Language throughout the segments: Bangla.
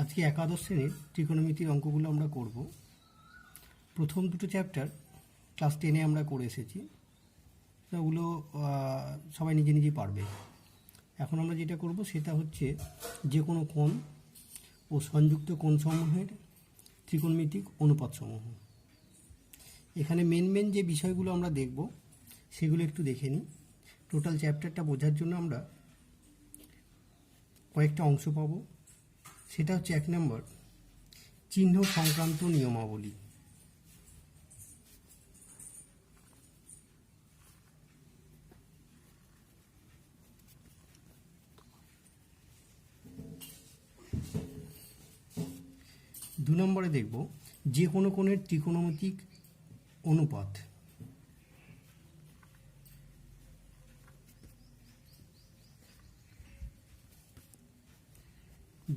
আজকে একাদশ শ্রেণীর ত্রিকোণমিতির অঙ্কগুলো আমরা করব। প্রথম দুটো চ্যাপ্টার ক্লাস 10-এ আমরা করে এসেছি, ওগুলো সবাই নিজে নিজে পারবে। এখন আমরা যেটা করব সেটা হচ্ছে যে কোনো কোণ ও সংযুক্ত কোণসমূহের ত্রিকোণমিতিক অনুপাতসমূহ। এখানে মেন যে বিষয়গুলো আমরা দেখব সেগুলো একটু দেখে নিই। টোটাল চ্যাপ্টারটা বোঝার জন্য আমরা কয়েকটা অংশ পাবো। সেটা হচ্ছে 1 নম্বর, চিহ্ন সংক্রান্ত নিয়মাবলী। দু নম্বরে দেখব যে কোনো কোণের ত্রিকোণমিতিক অনুপাত।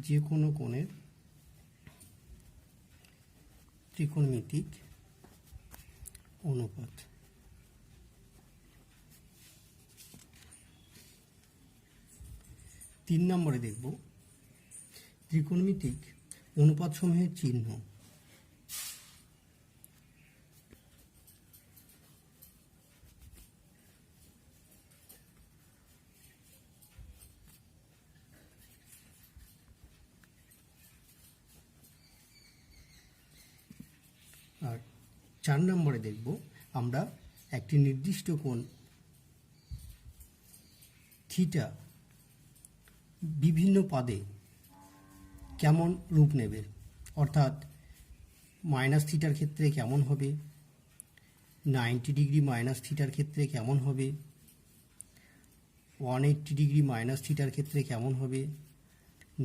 যে কোনো কোণের ত্রিকোণমিতিক অনুপাত। 3 নম্বরে দেখব ত্রিকোণমিতিক অনুপাতসমূহের চিহ্ন। আর 4 নম্বরে দেখব আমরা একটি নির্দিষ্ট কোণ থিটা বিভিন্ন পাদে কেমন রূপ নেবে, অর্থাৎ মাইনাস থিটার ক্ষেত্রে কেমন হবে, 90 ডিগ্রি মাইনাস থিটার ক্ষেত্রে কেমন হবে, 180 ডিগ্রি মাইনাস থিটার ক্ষেত্রে কেমন হবে,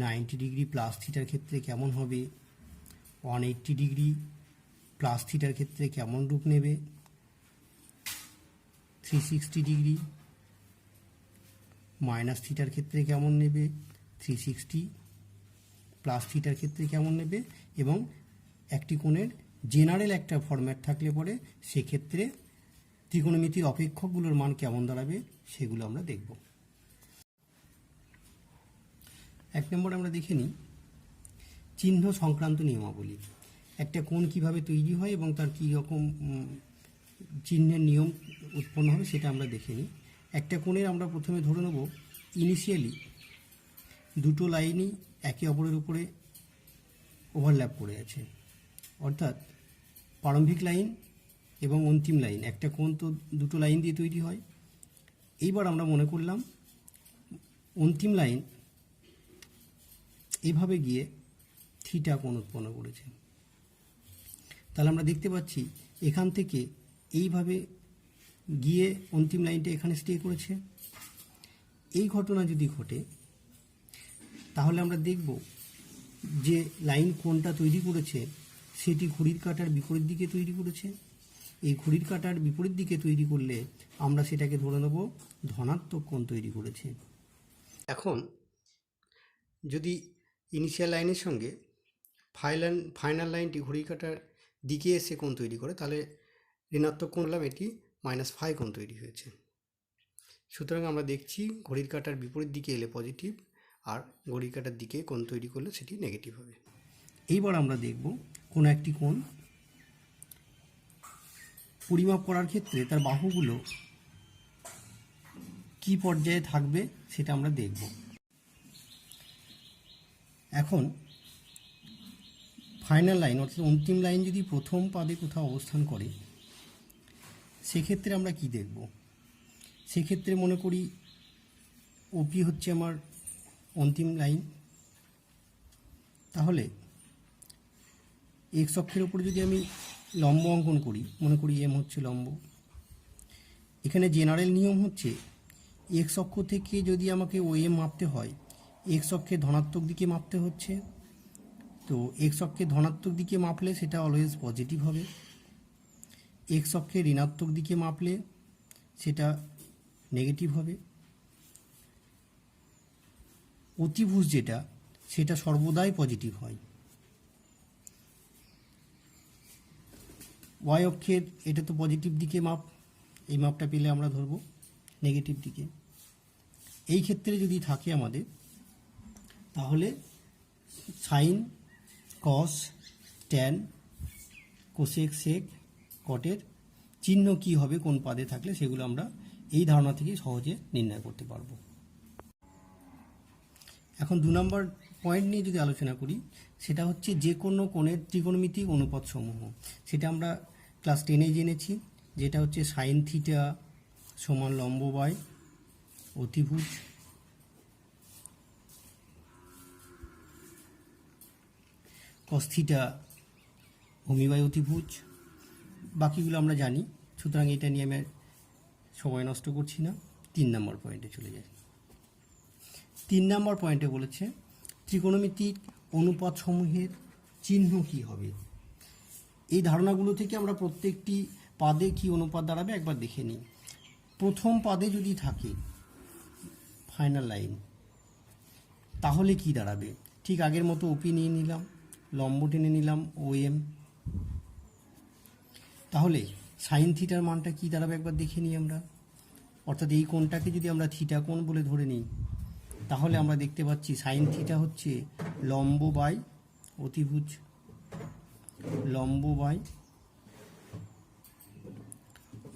90 ডিগ্রি প্লাস থিটার ক্ষেত্রে কেমন হবে, 180 ডিগ্রি প্লাস থিটার ক্ষেত্রে কেমন রূপ নেবে, 360 ডিগ্রি মাইনাস থিটার ক্ষেত্রে কেমন নেবে, 360 প্লাস থিটার ক্ষেত্রে কেমন নেবে, এবং একটি কোণের জেনারেল একটা ফরম্যাট থাকলে পরে সেক্ষেত্রে ত্রিকোণমিতির অপেক্ষকগুলোর মান কেমন দাঁড়াবে সেগুলো আমরা দেখব। 1 নম্বর আমরা দেখে নিই চিহ্ন সংক্রান্ত নিয়মাবলী। একটা কোণ কিভাবে তৈরি হয় এবং তার কী রকম চিহ্নের নিয়ম উৎপন্ন হবে সেটা আমরা দেখে নিই। একটা কোণের আমরা প্রথমে ধরে নেব ইনিশিয়ালি দুটো লাইনই একে অপরের উপরে ওভারল্যাপ করে আছে, অর্থাৎ প্রারম্ভিক লাইন এবং অন্তিম লাইন। একটা কোণ তো দুটো লাইন দিয়ে তৈরি হয়। এইবার আমরা মনে করলাম অন্তিম লাইন এভাবে গিয়ে থিটা কোণ উৎপন্ন করেছে। তাহলে আমরা দেখতে পাচ্ছি এখান থেকে এইভাবে গিয়ে অন্তিম লাইনটা এখানে স্টে করেছে। এই ঘটনা যদি ঘটে তাহলে আমরা দেখব যে লাইন কোণটা তৈরি করেছে সেটি ঘড়ির কাঁটার বিপরীত দিকে তৈরি করেছে। এই ঘড়ির কাঁটার বিপরীত দিকে তৈরি করলে আমরা সেটাকে ধরে নেব ধনাত্মক কোণ তৈরি করেছে। এখন যদি ইনিশিয়াল লাইনের সঙ্গে ফাইনাল লাইনটি ঘড়ির কাঁটার দিকে এসে কোণ তৈরি করে, তাহলে ঋণাত্মক কোণ হলাম এটি -φ কোণ তৈরি হয়েছে। সুতরাং আমরা দেখছি ঘড়ির কাঁটার বিপরীত দিকে এলে পজিটিভ, আর ঘড়ির কাঁটার দিকে কোণ তৈরি করলে সেটি নেগেটিভ হবে। এইবার আমরা দেখব কোনো একটি কোণ পরিমাপ করার ক্ষেত্রে তার বাহুগুলো কি পর্যায়ে থাকবে সেটা আমরা দেখব। এখন ফাইনাল লাইন অর্থাৎ অন্তিম লাইন যদি প্রথম পাদে কোথাও অবস্থান করে সেক্ষেত্রে আমরা কি দেখব। সেক্ষেত্রে মনে করি ওপি হচ্ছে আমার অন্তিম লাইন। তাহলে এক্স অক্ষের উপরে যদি আমি লম্ব অঙ্কন করি, মনে করি এম হচ্ছে লম্ব। এখানে জেনারেল নিয়ম হচ্ছে এক্স অক্ষ থেকে যদি আমাকে ও এম মাপতে হয় এক্স অক্ষের ধনাত্মক দিকে মাপতে হচ্ছে। তো এক্স অক্ষের ধনাত্মক দিকে মাপলে সেটা অলওয়েজ পজিটিভ হবে, এক্স অক্ষের ঋণাত্মক দিকে মাপলে সেটা নেগেটিভ হবে। অতিভুজ যেটা সেটা সর্বদাই পজিটিভ হয়। ওয়াই অক্ষের এটা তো পজিটিভ দিকে মাপ, এই মাপটা পেলে আমরা ধরব নেগেটিভ দিকে। এই ক্ষেত্রে যদি থাকে আমাদের তাহলে সাইন, কস, ট্যান, কোসেক, সেক, কটের চিহ্ন কি হবে কোন পাদে থাকলে সেগুলো আমরা এই ধারণা থেকেই সহজে নির্ণয় করতে পারবো। এখন 2 নম্বর পয়েন্ট নিয়ে যদি আলোচনা করি, সেটা হচ্ছে যে কোনো কোণের ত্রিকোণমিতিক অনুপাত সমূহ। সেটা আমরা ক্লাস 10-এ জেনেছি, যেটা হচ্ছে সাইন থিটা সমান লম্ব বাই অতিভুজ, কস থিটা ভূমি বাই অতিভুজ, বাকিগুলো আমরা জানি। সুতরাং এটা নিয়ে আমি সময় নষ্ট করছি না, 3 নম্বর পয়েন্টে চলে যাই। 3 নম্বর পয়েন্টে বলেছে ত্রিকোণমিতিক অনুপাত সমূহের চিহ্ন কি হবে। এই ধারণাগুলো থেকে আমরা প্রত্যেকটি পাদে কি অনুপাত দাঁড়াবে একবার দেখে নিই। প্রথম পাদে যদি থাকে ফাইনাল লাইন, তাহলে কি দাঁড়াবে? ঠিক আগের মতো ওপি নিয়ে নিলাম, লম্ব টেনে নিলাম OM। তাহলে সাইন থিটার মানটা কি দাঁড়াবে একবার দেখে নিই আমরা। অর্থাৎ এই কোণটাকে যদি আমরা থিটা কোণ বলে ধরে নিই, তাহলে আমরা দেখতে পাচ্ছি সাইন থিটা হচ্ছে লম্ব বাই অতিভুজ, লম্ব বাই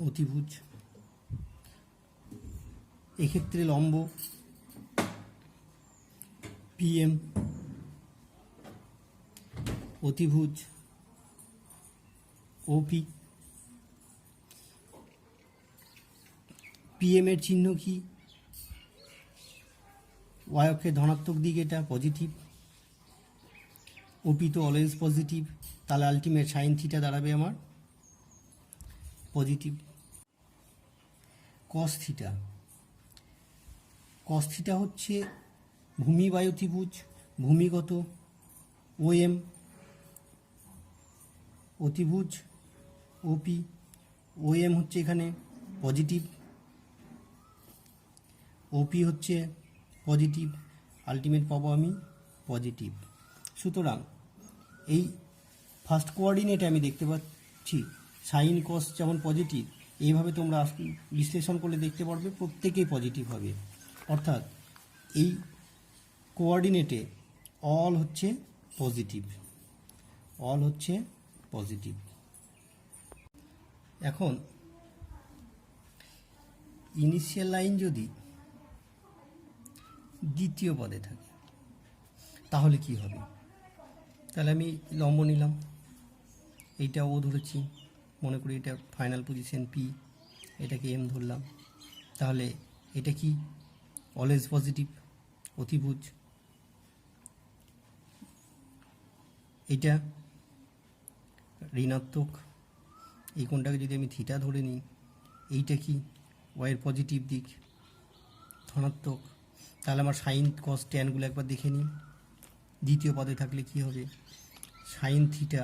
অতিভুজ। এক্ষেত্রে লম্ব PM, অতিভুজ OP। PM এর চিহ্ন কি? ওয়াই অক্ষের ধনাত্মক দিক, এটা পজিটিভ। OP তো অলওয়েজ পজিটিভ, তাহলে আলটিমেট সাইন থিটা দাঁড়াবে আমার positive. Cos theta, cos theta হচ্ছে ভূমি বাই অতিভুজ, ভূমিগত OM, অতিভুজ OP। OM হচ্ছে এখানে পজিটিভ, OP হচ্ছে পজিটিভ, আলটিমেট পাবো আমি পজিটিভ। সুতরাং এই ফার্স্ট কোঅর্ডিনেটে আমি দেখতে পাচ্ছি সাইন কস যেমন পজিটিভ, এইভাবে তোমরা বিশ্লেষণ করলে দেখতে পারবে প্রত্যেকেই পজিটিভ হবে। অর্থাৎ এই কোঅর্ডিনেটে অল হচ্ছে পজিটিভ, অল হচ্ছে পজিটিভ। এখন ইনিশিয়াল লাইন যদি দ্বিতীয় পদে থাকে তাহলে কি হবে? তাহলে আমি লম্ব নিলাম, এইটা ও ধরেছি, মনে করি এটা ফাইনাল পজিশন P, এটাকে M ধরলাম। তাহলে এটা কি? অলওয়েজ পজিটিভ, অতিভুজ। এটা ঋণাত্মক, এই কোণটাকে যদি আমি থিটা ধরে নিই, এইটা কি? ওয়াইয়ের পজিটিভ দিক, ধনাত্মক। তাহলে আমার সাইন কস ট্যানগুলো একবার দেখে নিই। দ্বিতীয় পদে থাকলে কি হবে? সাইন থিটা,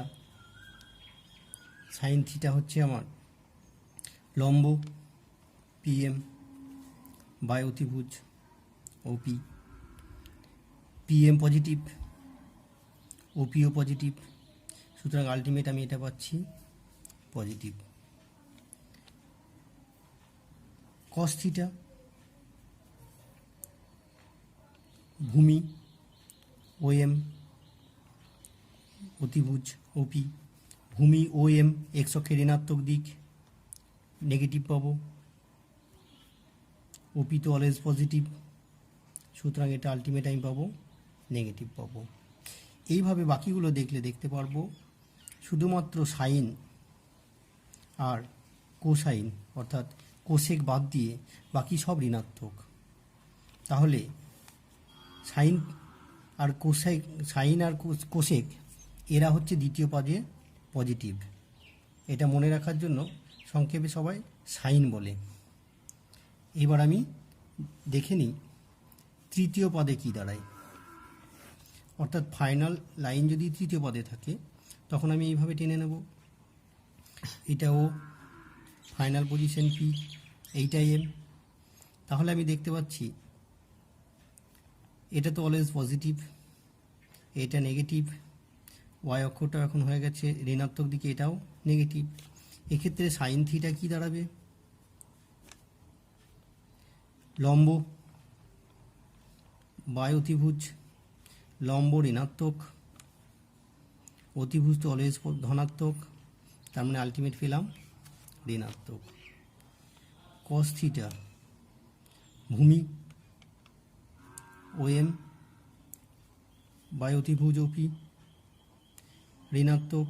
সাইন থিটা হচ্ছে আমার লম্ব PM বাই অতিভুজ OP। PM পজিটিভ, OPও পজিটিভ, সুতরাং আলটিমেট আমি এটা পাচ্ছি পজিটিভ। কস থিটা ভূমি OM, অতিভুজ OP। ভূমি OM এক্স অক্ষের ঋণাত্মক দিক, নেগেটিভ পাবো। OP তো অলওয়েজ পজিটিভ, সুতরাং এটা আলটিমেট আমি পাবো নেগেটিভ পাবো। এইভাবে বাকিগুলো দেখলে দেখতে পারবো শুধুমাত্র সাইন আর কোসাইন অর্থাৎ কোসেক বাদ দিয়ে বাকি সব ঋণাত্মক। তাহলে সাইন আর কোসেক, সাইন আর কোসেক এরা হচ্ছে দ্বিতীয় পদে পজিটিভ। এটা মনে রাখার জন্য সংক্ষেপে সবাই সাইন বলে। এবার আমি দেখে নিই তৃতীয় পদে কি দাঁড়ায়। অর্থাৎ ফাইনাল লাইন যদি তৃতীয় পদে থাকে তখন আমি এইভাবে টেনে নেব, এটাও ফাইনাল পজিশন P, এইটা M। তাহলে আমি দেখতে পাচ্ছি এটা তো অলওয়েজ পজিটিভ, এটা নেগেটিভ, ওয়াই অক্ষরটাও এখন হয়ে গেছে ঋণাত্মক দিকে, এটাও নেগেটিভ। এক্ষেত্রে সাইন থিটা কি দাঁড়াবে? লম্ব বাই অতিভুজ, লম্ব ঋণাত্মক, অতিভুজ তো অলওয়েজ ধনাত্মক, তার মানে আলটিমেট পেলাম ঋণাত্মক। কস থিটা ভূমি OM বাই অতিভুজ OP ঋণাত্মক,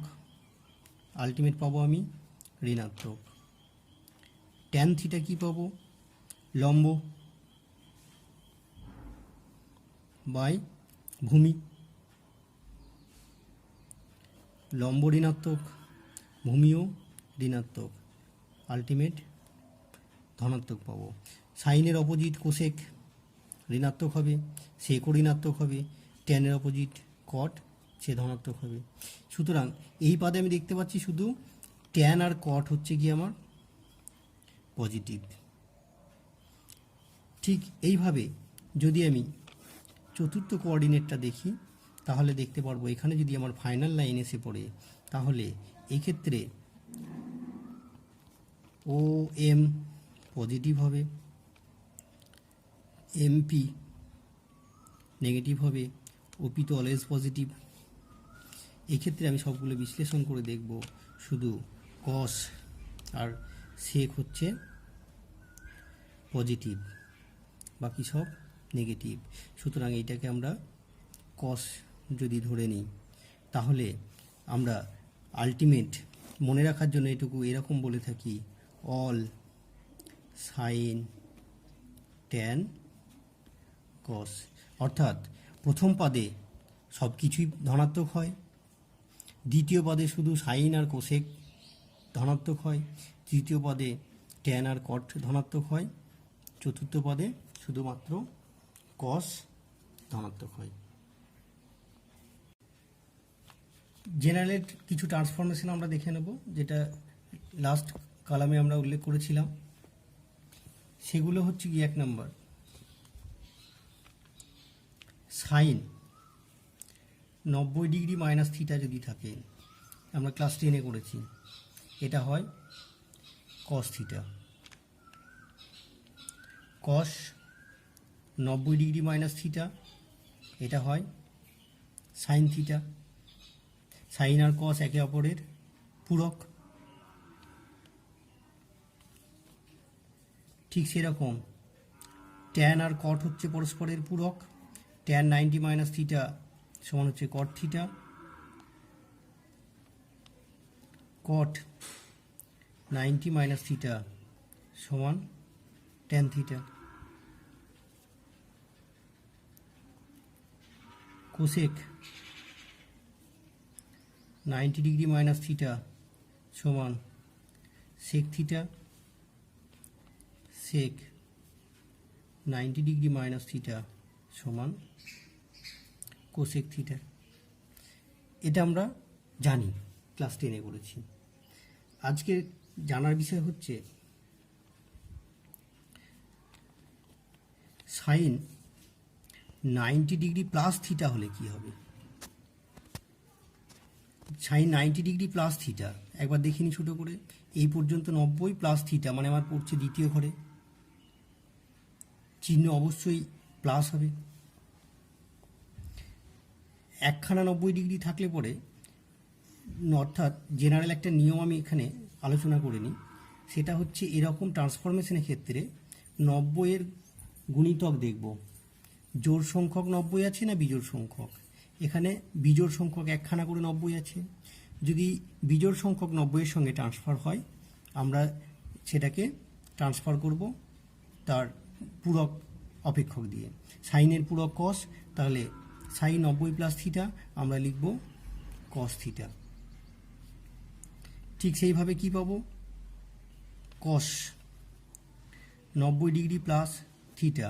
আলটিমেট পাবো আমি ঋণাত্মক। ট্যান থিটা কী পাবো? লম্ব বাই ভূমি, লম্ব ঋণাত্মক, ভূমিও ঋণাত্মক, আলটিমেট ধনাত্মক পাবো। সাইনের অপোজিট কোসেক ঋণাত্মক হবে, সেকও ঋণাত্মক হবে, ট্যানের অপোজিট কট সে ধনাত্মক হবে। সুতরাং এই পাদে আমি দেখতে পাচ্ছি শুধু ট্যান আর কট হচ্ছে কি আমার পজিটিভ। ঠিক এইভাবে যদি আমি চতুর্থ কোঅর্ডিনেটটা দেখি তাহলে দেখতে পারবো এখানে যদি আমার ফাইনাল লাইন এসে পড়ে তাহলে এক্ষেত্রে OM পজিটিভ হবে, MP নেগেটিভ হবে, OP তো অলওয়েজ পজিটিভ। এক্ষেত্রে আমি সবগুলো বিশ্লেষণ করে দেখব শুধু কস আর সেক হচ্ছে পজিটিভ, বাকি সব নেগেটিভ। সুতরাং এইটাকে আমরা কস যদি ধরে নিই তাহলে আমরা আলটিমেট মনে রাখার জন্য এটুকু এরকম বলে থাকি, অল সাইন ট্যান কস। অর্থাৎ প্রথম পাদে সব কিছুই ধনাত্মক হয়, দ্বিতীয় পদে শুধু সাইন আর কোসেক ধনাত্মক হয়, তৃতীয় পদে ট্যান আর কট ধনাত্মক হয়, চতুর্থ পদে শুধুমাত্র কস ধনাত্মক হয়। জেনারেলের কিছু ট্রান্সফরমেশন আমরা দেখে নেব, যেটা লাস্ট কালামে আমরা উল্লেখ করেছিলাম। সেগুলো হচ্ছে কি, 1 নম্বর সাইন 90 ডিগ্রি মাইনাস থিটা যদি থাকে, আমরা ক্লাস 10-এ করেছি, এটা হয় কস থিটা। কস 90 ডিগ্রি মাইনাস থিটা, এটা হয় সাইন থিটা। সাইন আর কস একে অপরের পূরক। ঠিক সেরকম ট্যান আর কট হচ্ছে পরস্পরের পূরক। ট্যান 90 মাইনাস থিটা সমান হচ্ছে কট থিটা, কট 90 মাইনাস থিটা সমান tan theta. Cosec 90 degree minus theta সমান সেক থিটা, সেক 90 ডিগ্রি মাইনাস থিটা সমান কোসেক থিটা। এটা আমরা জানি, ক্লাস 10-এ করেছি। আজকে জানার বিষয় হচ্ছে সাইন 90 ডিগ্রি প্লাস থিটা হলে কি হবে। সাইন 90 ডিগ্রি প্লাস থিটা একবার দেখিনি ছোটো করে। এই পর্যন্ত 90 প্লাস থিটা মানে আমার পড়ছে দ্বিতীয় ঘরে, চিহ্ন অবশ্যই প্লাস হবে। একখানা 90 ডিগ্রি থাকলে পরে, অর্থাৎ জেনারেল একটা নিয়ম আমি এখানে আলোচনা করে নিই, সেটা হচ্ছে এরকম ট্রান্সফরমেশনের ক্ষেত্রে 90-এর গুণিতক দেখব, জোড় সংখ্যক 90 আছে না বিজোড় সংখ্যক। এখানে বিজোড় সংখ্যক একখানা করে 90 আছে। যদি বিজোড় সংখ্যক 90-এর সঙ্গে ট্রান্সফার হয়, আমরা সেটাকে ট্রান্সফার করব তার পূরক অপেক্ষক দিয়ে। সাইনের পূরক কস, তাহলে সাইন 90 প্লাস থিটা আমরা লিখব কস থিটা। ঠিক সেইভাবে কি পাবো, কস 90 ডিগ্রি প্লাস থিটা,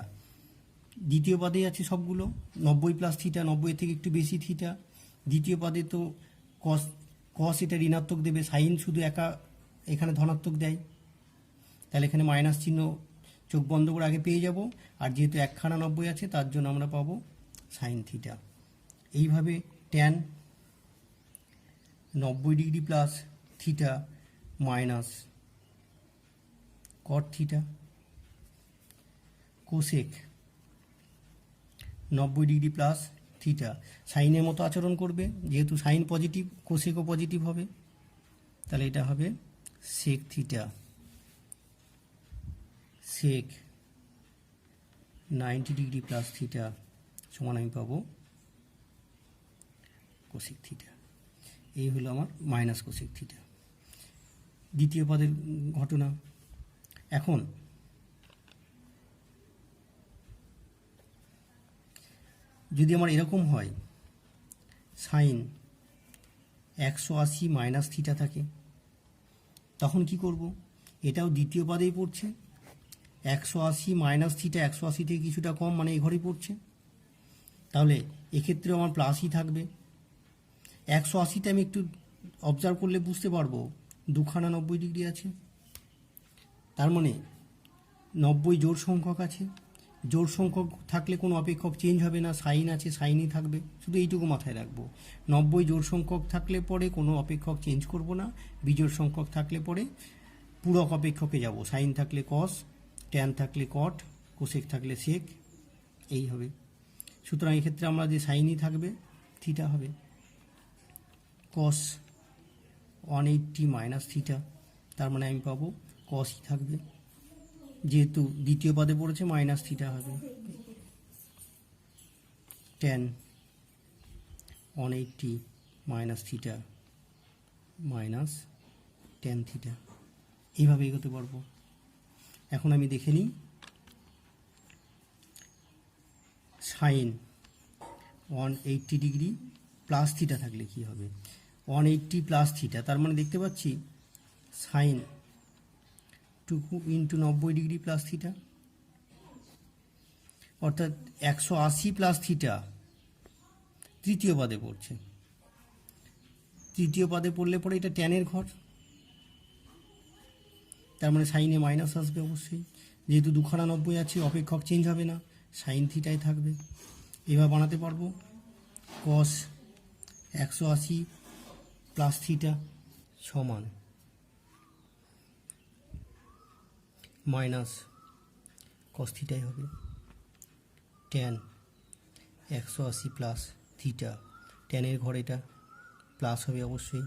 দ্বিতীয় পদে আছে সবগুলো 90 প্লাস থিটা, 90 থেকে একটু বেশি থিটা। দ্বিতীয় পদে তো কস, কস এটা ঋণাত্মক দেবে, সাইন শুধু একা এখানে ধনাত্মক দেয়, তাহলে এখানে মাইনাস চিহ্ন চোখ বন্ধ করে আগে পেয়ে যাব। আর যেহেতু একখানা 90 আছে তার জন্য আমরা পাবো সাইন থিটা। এইভাবে tan 90 degree plus theta minus cot theta, cosec 90 degree plus theta সাইনের মতো আচরণ করবে, যেহেতু সাইন পজিটিভ কোসেকও পজিটিভ হবে, তাহলে এটা হবে সেক থিটা, সেক 90 ডিগ্রি প্লাস থিটা সমান আমি পাবো কোসেক থিটা। এই হলো আমার মাইনাস কোসেক থিটা, দ্বিতীয় পদের ঘটনা। এখন যদি আমার এরকম হয় সাইন 180 মাইনাস থিটা থাকে, তখন কি করব? এটাও দ্বিতীয় পদেই পড়ছে, 180 মাইনাস থিটা 180 থেকে কিছুটা কম, মানে এই ঘরেই পড়ছে, তাহলে এক্ষেত্রেও আমার প্লাসই থাকবে। 180টা আমি একটু অবজার্ভ করলে বুঝতে পারবো 290 ডিগ্রি আছে, তার মানে 90 জোড় সংখ্যক আছে, জোড় সংখ্যক থাকলে কোনো অপেক্ষক চেঞ্জ হবে না, সাইন আছে সাইনই থাকবে, শুধু এইটুকু মাথায় রাখবো। 90 জোড় সংখ্যক থাকলে পরে কোনো অপেক্ষক চেঞ্জ করব না, বিজোড় সংখ্যক থাকলে পরে পূরক অপেক্ষকে যাব, সাইন থাকলে কস, ট্যান থাকলে কট, কোসেক থাকলে সেক, এই হবে। সুতরাং এক্ষেত্রে আমরা যে সাইনই থাকবে থিটা হবে, কস 180 মাইনাস থিটা, তার মানে আমি পাবো কসই থাকবে, যেহেতু দ্বিতীয় পদে পড়েছে মাইনাস থিটা হবে, tan 180 minus theta minus tan theta, এইভাবে এগোতে পারবো। এখন আমি দেখে নিই সাইন 180 ডিগ্রি প্লাস থিটা থাকলে কি হবে। 180 প্লাস থিটা, তার মানে দেখতে পাচ্ছি sine 2 into 90 degree plus theta, অর্থাৎ 180 প্লাস থিটা তৃতীয় পদে পড়ছে, তৃতীয় পদে পড়লে পরে এটা ট্যানের ঘর, তার মানে সাইনে মাইনাস আসবে অবশ্যই, যেহেতু 290 আছে অপেক্ষক চেঞ্জ হবে না, সাইন থিটাই থাকবে। এবার বানাতে পারবো কস 180 প্লাস থিটা সমান মাইনাস কস থিটাই হবে, ট্যান 180 প্লাস থিটা, ট্যানের ঘর এটা প্লাস হবে অবশ্যই,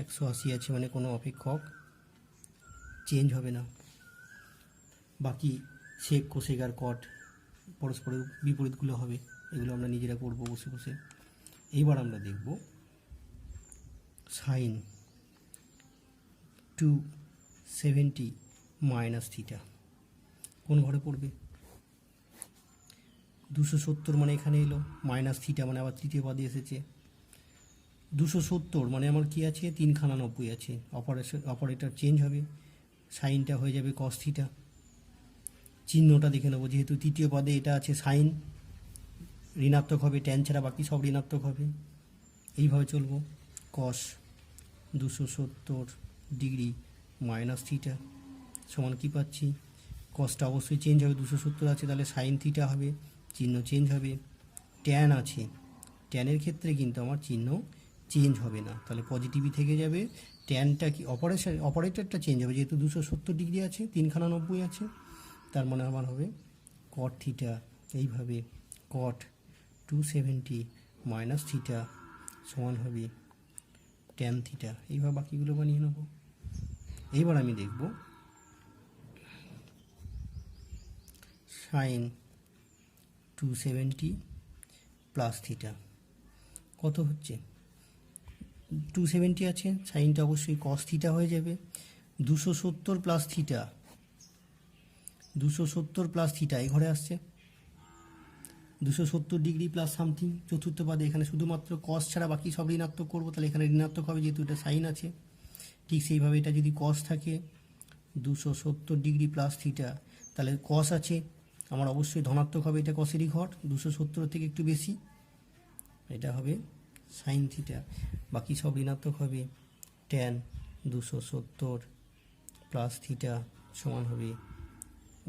180 আছে মানে কোনো অপেক্ষক চেঞ্জ হবে না, বাকি সেক কোসেক আর কট পরস্পরের বিপরীতগুলো হবে, এগুলো আমরা নিজেরা করবো বসে বসে। এইবার আমরা দেখব সাইন 270 মাইনাস থিটা কোন ঘরে পড়বে। 270 মানে এখানে এলো, মাইনাস থিটা মানে আবার তৃতীয় পদে এসেছে, 270 মানে আমার কি আছে 3খানা 90 আছে, অপারেটর চেঞ্জ হবে, সাইনটা হয়ে যাবে কস থিটা, চিহ্নটা দেখে নেবো, যেহেতু তৃতীয় পদে এটা আছে সাইন ঋণাত্মক হবে, ট্যান ছাড়া বাকি সব ঋণাত্মক হবে, এইভাবে চলবো। কস 270 ডিগ্রি মাইনাস থিটা সমান কি পাচ্ছি, কসটা অবশ্যই চেঞ্জ হবে, 270 আছে তাহলে সাইন থিটা হবে, চিহ্ন চেঞ্জ হবে, ট্যান আছে, ট্যানের ক্ষেত্রে কিন্তু আমার চিহ্ন চেঞ্জ হবে না, তাহলে পজিটিভই থেকে যাবে, ট্যানটা কি অপারেটরটা চেঞ্জ হবে, যেহেতু 270 ডিগ্রি আছে 3খানা 90 আছে, তার মানে আমার হবে কট থিটা, এইভাবে কট 270 মাইনাস থিটা সমান হবে ট্যান থিটা, এইভাবে বাকিগুলো বানিয়ে নেব। এইবার আমি দেখব সাইন 270 প্লাস থিটা কত হচ্ছে, 270 আছে, সাইনটা অবশ্যই কস থিটা হয়ে যাবে, 270 প্লাস থিটা, 270 প্লাস থিটা এই ঘরে আসছে, 270 ডিগ্রি প্লাস সামথিং, চতুর্থ পদে এখানে শুধুমাত্র কস ছাড়া বাকি সব ঋণাত্মক করবো, তাহলে এখানে ঋণাত্মক হবে যেহেতু এটা সাইন আছে, ঠিক সেইভাবে এটা যদি কস থাকে 270 ডিগ্রি প্লাস থিটা, তাহলে কস আছে আমার অবশ্যই ধনাত্মক হবে, এটা কসেরই ঘর, 270 থেকে একটু বেশি, এটা হবে সাইন থিটা, বাকি সব ঋণাত্মক হবে, ট্যান 270 প্লাস থিটা সমান হবে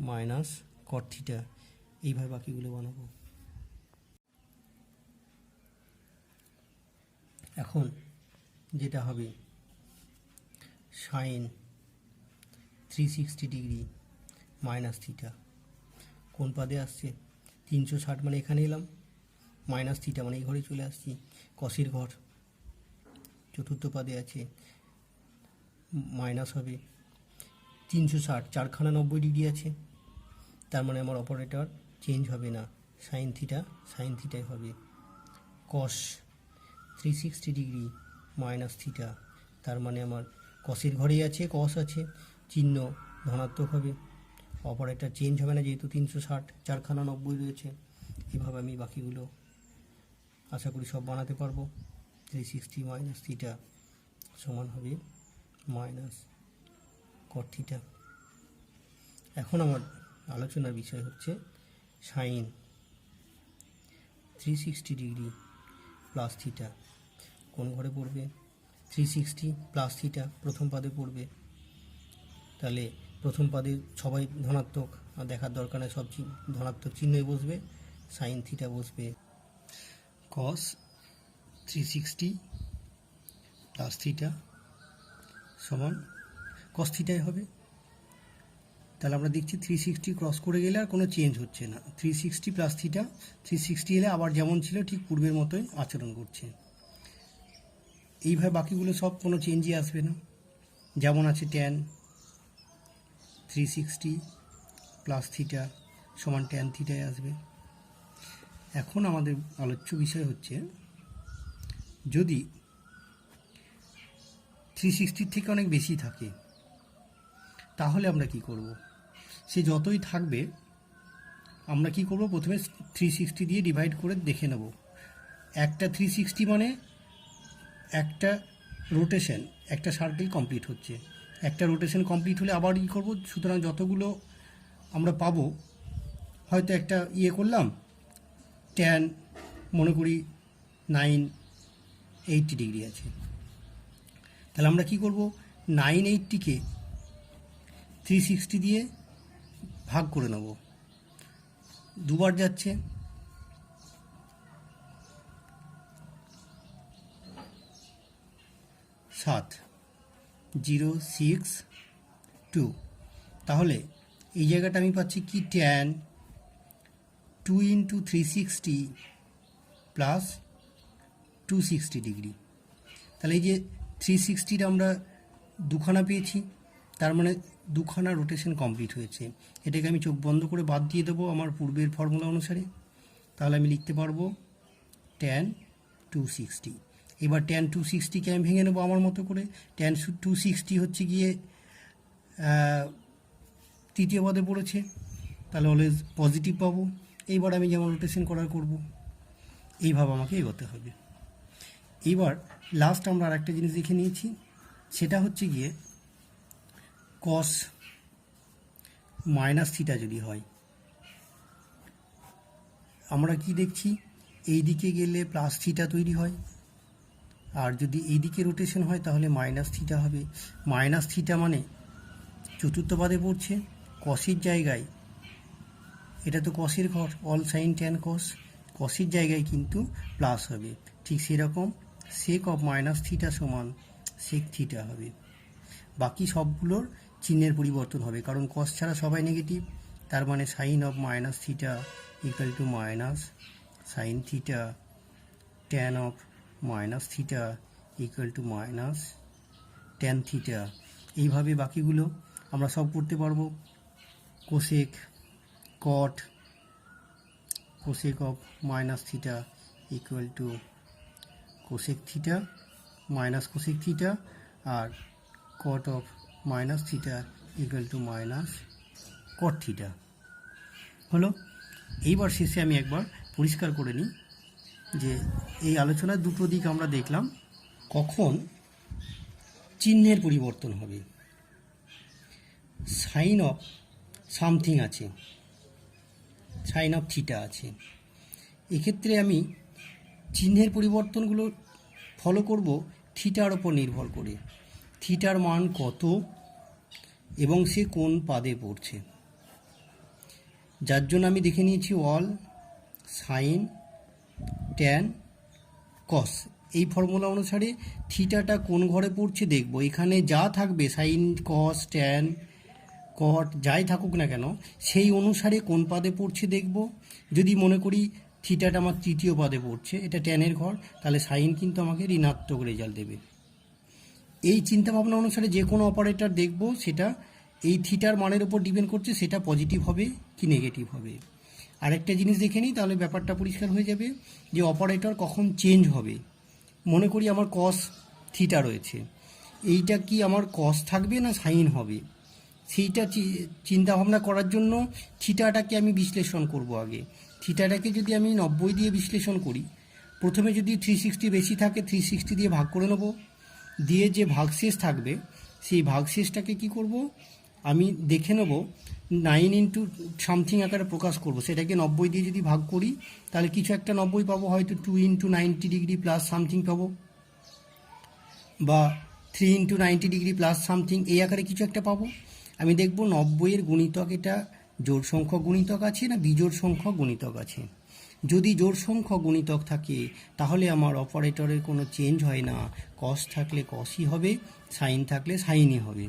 মাইনাস কট থিটা, এইভাবে বাকিগুলো বানাবো। এখন যেটা হবে সাইন 360 ডিগ্রি মাইনাস থিটা কোন পদে আসছে, 360 মানে এখানে এলাম, মাইনাস থিটা মানে এই ঘরে চলে আসছি, কসের ঘর চতুর্থ পাদে আছে, মাইনাস হবে 360, চারখানা 90 ডিগ্রি আছে, তার মানে আমার অপারেটর চেঞ্জ হবে না, সাইন থিটাই হবে। কস 360 ডিগ্রি মাইনাস থিটা, তার মানে আমার কসের ঘরেই আছে, কস আছে, চিহ্ন ধনাত্মক হবে, অপারেটর চেঞ্জ হবে না যেহেতু 360, চারখানা 90 রয়েছে। এভাবে আমি বাকিগুলো আশা করি সব বানাতে পারবো। 360 মাইনাস থিটা সমান হবে মাইনাস কট থিটা। এখন আমার আলোচনার বিষয় হচ্ছে সাইন 360 ডিগ্রি প্লাস থিটা কোন ঘরে পড়বে? 360 প্লাস থিটা প্রথম পাদে পড়বে, তাহলে প্রথম পাদে সবাই ধনাত্মক, আর দেখার দরকার নেই, সব ধনাত্মক চিহ্নই বসবে, সাইন থিটা বসবে। কস 360 প্লাস থিটা সমান কস থিটাই হবে। তাহলে আমরা দেখছি 360 ক্রস করে গেলে আর কোনো চেঞ্জ হচ্ছে না, 360 প্লাস থিটা, 360 এলে আবার যেমন ছিল ঠিক পূর্বের মতোই আচরণ করছে। এইভাবে বাকিগুলো সব কোনো চেঞ্জই আসবে না, যেমন আছে ট্যান 360 প্লাস থিটা সমান ট্যান থিটায় আসবে। এখন আমাদের আলোচ্য বিষয় হচ্ছে যদি 360 থেকে অনেক বেশি থাকে তাহলে আমরা কি করব? সে যতই থাকবে আমরা কি করব, প্রথমে 360 দিয়ে ডিভাইড করে দেখে নেব। একটা 360 মানে একটা রোটেশন, একটা সার্কেল কমপ্লিট হচ্ছে, একটা রোটেশন কমপ্লিট হলে আবার কী করব, সুতরাং যতগুলো আমরা পাবো, হয়তো একটা করলাম ট্যান মনে করি 980 ডিগ্রি আছে, তাহলে আমরা কি করব, 980কে 360 দিয়ে ভাগ করে নেব, দুবার যাচ্ছে, 7 0 6 2, তাহলে এই জায়গাটা আমি পাচ্ছি কি, ট্যান 2 ইন্টু 360 প্লাস 260 ডিগ্রি। তাহলে এই যে 360টা আমরা দুখানা পেয়েছি, তার মানে দুখানা রোটেশন কমপ্লিট হয়েছে। এটাকে আমি চোখ বন্ধ করে বাদ দিয়ে দেবো আমার পূর্বের ফর্মুলা অনুসারে, তাহলে আমি লিখতে পারবো ট্যান 260। এবার ট্যান 260কে আমি ভেঙে নেবো আমার মতো করে, ট্যান 260 হচ্ছে গিয়ে তৃতীয় পদে পড়েছে, তাহলে অলওয়েজ পজিটিভ পাবো। এইবার আমি যেমন রোটেশন করার করব, এইভাবে আমাকে এগোতে হবে। এইবার লাস্ট আমরা আরেকটা জিনিস দেখে নিয়েছি, সেটা হচ্ছে গিয়ে কস মাইনাস থিটা যদি হয়, আমরা কি দেখছি, এই দিকে গেলে প্লাস থিটা তৈরি হয়, আর যদি এই দিকে রোটেশন হয় তাহলে মাইনাস থিটা হবে। মাইনাস থিটা মানে চতুর্থ পাদে পড়ছে, কসের জায়গায়, এটা তো কসের ঘর, অল সাইন ট্যান কস, কসের জায়গায় কিন্তু প্লাস হবে। ঠিক সেরকম সেক অফ মাইনাস থিটা সমান সেক থিটা হবে। বাকি সবগুলোর চিহ্নের পরিবর্তন হবে, কারণ কস ছাড়া সবাই নেগেটিভ, তার মানে sine of minus theta equal to minus sine theta, tan of minus theta equal to minus tan theta. এইভাবে বাকিগুলো আমরা সব করতে পারবো। Cosec cot, cosec of minus theta equal to cosec theta minus cosec theta, আর cot of minus theta equal to minus cot theta হলো। এইবার শেষে আমি একবার পরিষ্কার করে নিই যে এই আলোচনার দুটো দিক আমরা দেখলাম, কখন চিহ্নের পরিবর্তন হবে। সাইন অফ সামথিং আছে, সাইন অফ থিটা আছে, এক্ষেত্রে আমি চিহ্নের পরিবর্তনগুলো ফলো করব থিটার ওপর নির্ভর করে, থিটার মান কত এবং সে কোন পাদে পড়ছে, যার জন্য আমি দেখে নিয়েছি অল সাইন ট্যান কস। এই ফর্মুলা অনুসারে থিটাটা কোন ঘরে পড়ছে দেখব, এখানে যা থাকবে সাইন কস ট্যান কট যাই থাকুক না কেন সেই অনুসারে কোন পাদে পড়ছে দেখব। যদি মনে করি থিটাটা আমার তৃতীয় পদে পড়ছে, এটা ট্যানের ঘর, তাহলে সাইন কিন্তু আমাকে ঋণাত্মক রেজাল্ট দেবে। এই চিন্তাভাবনা অনুসারে যে কোনো অপারেটর দেখব সেটা এই থিটার মানের উপর ডিপেন্ড করছে, সেটা পজিটিভ হবে কি নেগেটিভ হবে। আরেকটা জিনিস দেখে নিই, তাহলে ব্যাপারটা পরিষ্কার হয়ে যাবে যে অপারেটর কখন চেঞ্জ হবে। মনে করি আমার কস থিটা রয়েছে, এইটা কি আমার কস থাকবে না সাইন হবে, সেইটা চিন্তাভাবনা করার জন্য থিটাটাকে আমি বিশ্লেষণ করব আগে। থিটাটাকে যদি আমি 90 দিয়ে বিশ্লেষণ করি, প্রথমে যদি 360 বেশি থাকে 360 দিয়ে ভাগ করে নেব, দিয়ে যে ভাগশেষ থাকবে সেই ভাগশেষটাকে কি করব, আমি দেখে নেব 9 ইন্টু সামথিং আকারে প্রকাশ করব। সেটাকে 90 দিয়ে যদি ভাগ করি তাহলে কিছু একটা 90 পাবো, হয়তো 2 ইন্টু 90 ডিগ্রি প্লাস সামথিং পাবো, বা 3 ইন্টু 90 ডিগ্রি প্লাস সামথিং, এই আকারে কিছু একটা পাবো। আমি দেখব 90-এর গুণিতক এটা জোড় সংখ্যক গুণিতক আছে না বিজোড় সংখ্যক গুণিতক আছে। যদি জোড় সংখ্যক গুণিতক থাকে তাহলে আমার অপারেটরের কোনো চেঞ্জ হয় না, কস থাকলে কসই হবে, সাইন থাকলে সাইনই হবে।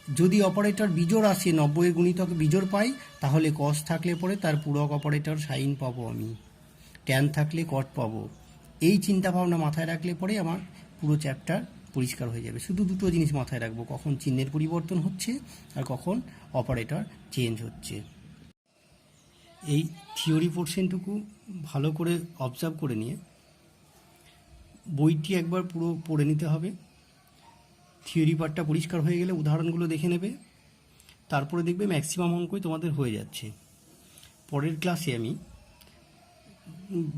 যদি অপারেটর বিজোড় আসে, 90-এর গুণিতক বিজোড় পাই, তাহলে কস থাকলে পরে তার পূরক অপারেটর সাইন পাবো আমি, ট্যান থাকলে কট পাবো। এই চিন্তাভাবনা মাথায় রাখলে পরে আমার পুরো চ্যাপ্টার পরিষ্কার হয়ে যাবে। শুধু দুটো জিনিস মাথায় রাখবো, কখন চিহ্নের পরিবর্তন হচ্ছে আর কখন অপারেটর চেঞ্জ হচ্ছে। এই থিওরি পোর্শনটুকু ভালো করে অবজার্ভ করে নিয়ে বইটি একবার পুরো পড়ে নিতে হবে। থিওরি পার্টটা পরিষ্কার হয়ে গেলে উদাহরণগুলো দেখে নেবে, তারপরে দেখবে ম্যাক্সিমাম অঙ্কই তোমাদের হয়ে যাচ্ছে। পরের ক্লাসে আমি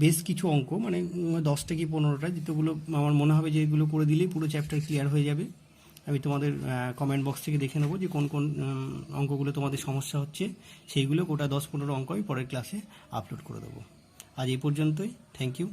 বেশ কিছু অঙ্ক, মানে 10 থেকে 15টা, যেগুলো আমার মনে হবে যে এগুলো করে দিলেই পুরো চ্যাপ্টার ক্লিয়ার হয়ে যাবে, আমি তোমাদের কমেন্ট বক্স থেকে দেখে নেবো যে কোন কোন অঙ্কগুলো তোমাদের সমস্যা হচ্ছে, সেইগুলো গোটা 10-15 অঙ্ক আমি পরের ক্লাসে আপলোড করে দেবো। আজ এই পর্যন্তই, থ্যাংক ইউ।